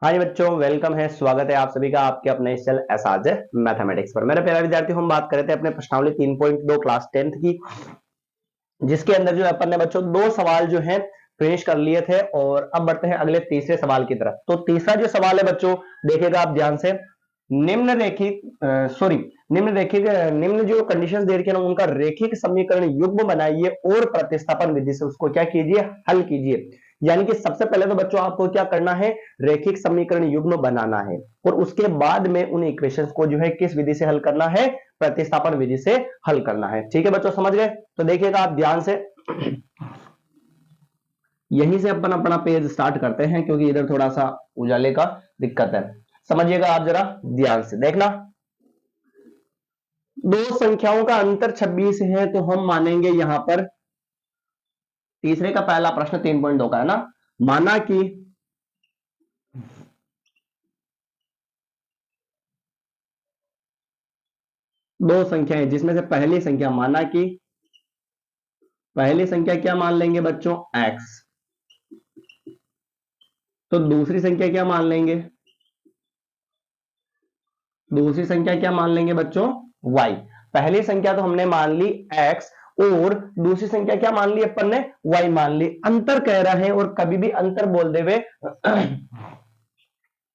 हाँ जी बच्चों, वेलकम है, स्वागत है आप सभी का आपके अपने इस चैनल एसआरजे मैथमेटिक्स पर। मेरे प्यारे विद्यार्थी, हम बात कर रहे थे अपने प्रश्नावली 3.2 क्लास 10th की, जिसके अंदर जो है अपन ने बच्चों दो सवाल जो है फिनिश कर लिए थे और अब बढ़ते हैं अगले तीसरे सवाल की तरफ। तो तीसरा जो सवाल है बच्चों, देखिएगा आप ध्यान से। निम्न रेखिक सॉरी निम्न रेखिक निम्न जो कंडीशंस दे रखी है ना, उनका रेखिक समीकरण युग्म बनाइए और प्रतिस्थापन विधि से उसको क्या कीजिए, हल कीजिए। यानी कि सबसे पहले तो बच्चों आपको क्या करना है, रेखिक समीकरण युग्म बनाना है और उसके बाद में उन इक्वेशंस को जो है किस विधि से हल करना है, प्रतिस्थापन विधि से हल करना है। ठीक है बच्चों, समझ गए? तो देखिएगा आप ध्यान से, यहीं से अपन अपना पेज स्टार्ट करते हैं क्योंकि इधर थोड़ा सा उजाले का दिक्कत है। समझिएगा आप जरा ध्यान से देखना। दो संख्याओं का अंतर 26 है तो हम मानेंगे यहां पर तीसरे का पहला प्रश्न 3.2 का है ना, माना कि दो संख्याएं जिसमें से पहली संख्या, माना कि पहली संख्या क्या मान लेंगे बच्चों, x, तो दूसरी संख्या क्या मान लेंगे, दूसरी संख्या क्या मान लेंगे बच्चों, y। पहली संख्या तो हमने मान ली x और दूसरी संख्या क्या मान ली अपन ने, y मान ली। अंतर कह रहा है और कभी भी अंतर बोल दे हुए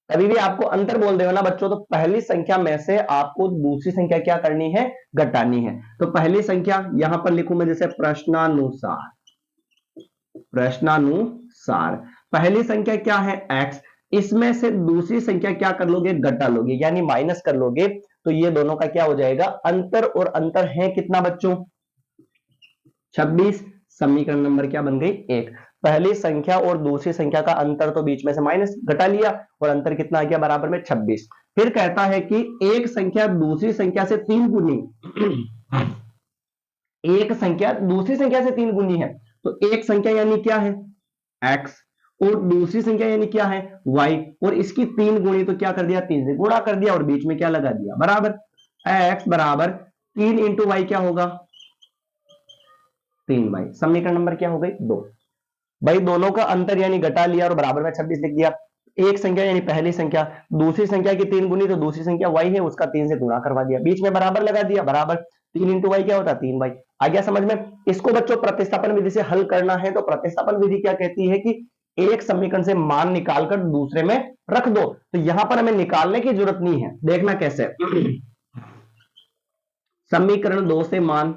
कभी भी आपको अंतर बोल दे ना बच्चों, तो पहली संख्या में से आपको दूसरी संख्या क्या करनी है, घटानी है। तो पहली संख्या यहां पर लिखूं मैं जैसे प्रश्नानुसार, प्रश्नानुसार पहली संख्या क्या है x, इसमें से दूसरी संख्या क्या कर लोगे, घटा लोगे यानी माइनस कर लोगे। तो ये दोनों का क्या हो जाएगा, अंतर, और अंतर है कितना बच्चों, 26। समीकरण नंबर क्या बन गई, 1। पहली संख्या और दूसरी संख्या का अंतर तो बीच में से माइनस घटा लिया और अंतर कितना आ गया, बराबर में 26। फिर कहता है कि एक संख्या दूसरी संख्या से 3 गुनी एक संख्या दूसरी संख्या से 3 गुनी है, तो एक संख्या यानी क्या है, x, और दूसरी संख्या यानी क्या है, y, और इसकी 3 गुणी तो क्या कर दिया, 3 से गुणा कर दिया और बीच में क्या लगा दिया, बराबर। x बराबर 3 इंटू वाई क्या होगा, 3y। समीकरण नंबर क्या हो गई, 2। भाई दोनों का अंतर यानी घटा लिया और बराबर में 26 लिख दिया। एक संख्या यानी पहली संख्या, दूसरी संख्या की 3 गुनी, तो दूसरी संख्या y है, उसका 3 से गुणा करवा दिया, बीच में बराबर लगा दिया, बराबर। 3 इंटू वाई क्या होता है, 3y। आ गया समझ में? इसको बच्चों प्रतिस्थापन विधि से हल करना है। तो प्रतिस्थापन विधि क्या कहती है कि एक समीकरण से मान निकालकर दूसरे में रख दो। तो यहां पर हमें निकालने की जरूरत नहीं है, देखना कैसे। समीकरण 2 से मान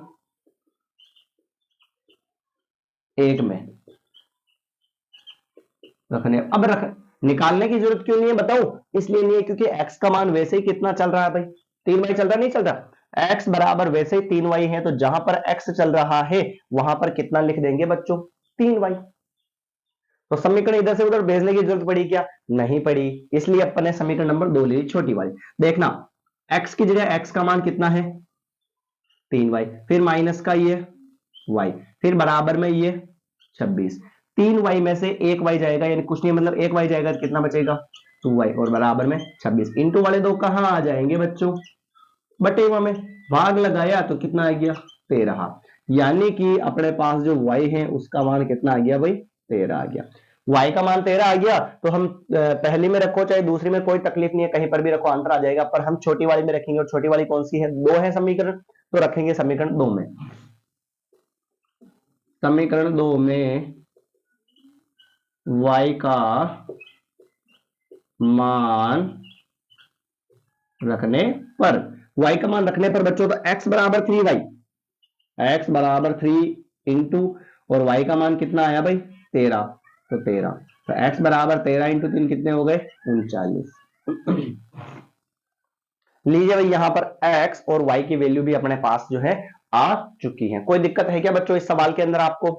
1 में रखने, अब निकालने की जरूरत क्यों नहीं है बताओ, इसलिए नहीं है क्योंकि x का मान वैसे ही कितना चल रहा है भाई, 3y चल रहा नहीं चल रहा, x बराबर वैसे ही 3y है, तो जहां पर x चल रहा है वहां पर कितना लिख देंगे बच्चों, 3y। तो समीकरण इधर से उधर भेजने की जरूरत पड़ी क्या, नहीं पड़ी, इसलिए अपन ने समीकरण नंबर 2 ले ली, छोटी वाली। देखना x की जगह x का मान कितना है, 3y, फिर माइनस का ये y, फिर बराबर में ये 26। 3y में से 1y जाएगा, यानी कुछ नहीं, मतलब 1y जाएगा तो कितना बचेगा, 2y, और बराबर में 26। इंटू वाले दो कहां आ जाएंगे बच्चों, बटे में भाग लगाया तो कितना आ गया, 13। यानी कि अपने पास जो y है उसका मान कितना आ गया भाई, 13 आ गया। y का मान 13 आ गया, तो हम पहली में रखो चाहे दूसरी में, कोई तकलीफ नहीं है, कहीं पर भी रखो अंतर आ जाएगा, पर हम छोटी वाली में रखेंगे। और छोटी वाली कौन सी है, 2 है समीकरण, तो रखेंगे समीकरण 2 में। समीकरण 2 में y का मान रखने पर, y का मान रखने पर बच्चों, तो x बराबर 3y, x बराबर 3 इंटू, और y का मान कितना आया भाई, 13, तो 13, तो x बराबर 13 इंटू 3 कितने हो गए, 39। लीजिए भाई यहां पर x और y की वैल्यू भी अपने पास जो है आ चुकी है। कोई दिक्कत है क्या बच्चों इस सवाल के अंदर आपको,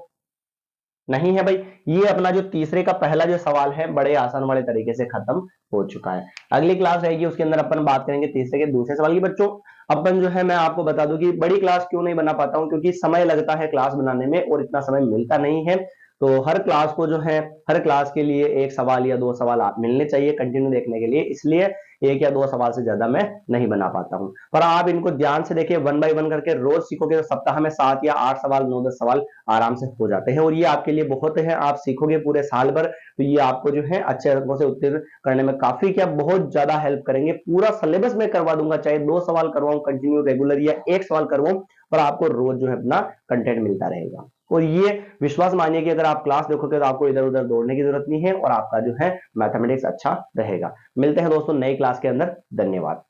नहीं है भाई। ये अपना जो तीसरे का पहला जो सवाल है बड़े आसान वाले तरीके से खत्म हो चुका है। अगली क्लास रहेगी उसके अंदर अपन बात करेंगे तीसरे के दूसरे सवाल की। बच्चों अपन जो है, मैं आपको बता दूं कि बड़ी क्लास क्यों नहीं बना पाता हूं, क्योंकि समय लगता है क्लास बनाने में और इतना समय मिलता नहीं है। तो हर क्लास को जो है, हर क्लास के लिए एक सवाल या दो सवाल आप मिलने चाहिए कंटिन्यू देखने के लिए, इसलिए एक या दो सवाल से ज्यादा मैं नहीं बना पाता हूं। पर आप इनको ध्यान से देखिए, वन बाय वन करके रोज सीखोगे तो सप्ताह में 7 या 8 सवाल, 9-10 सवाल आराम से हो जाते हैं, और ये आपके लिए बहुत है। आप सीखोगे पूरे साल भर तो ये आपको जो है अच्छे अंकों से उत्तीर्ण करने में काफी क्या बहुत ज्यादा हेल्प करेंगे। पूरा सिलेबस में करवा दूंगा, चाहे 2 सवाल करवाऊं कंटिन्यू रेगुलर या 1 सवाल करवाऊं, पर आपको रोज जो है अपना कंटेंट मिलता रहेगा। और ये विश्वास मानिए कि अगर आप क्लास देखोगे तो आपको इधर उधर दौड़ने की जरूरत नहीं है, और आपका जो है मैथमेटिक्स अच्छा रहेगा। मिलते हैं दोस्तों नई क्लास के अंदर। धन्यवाद।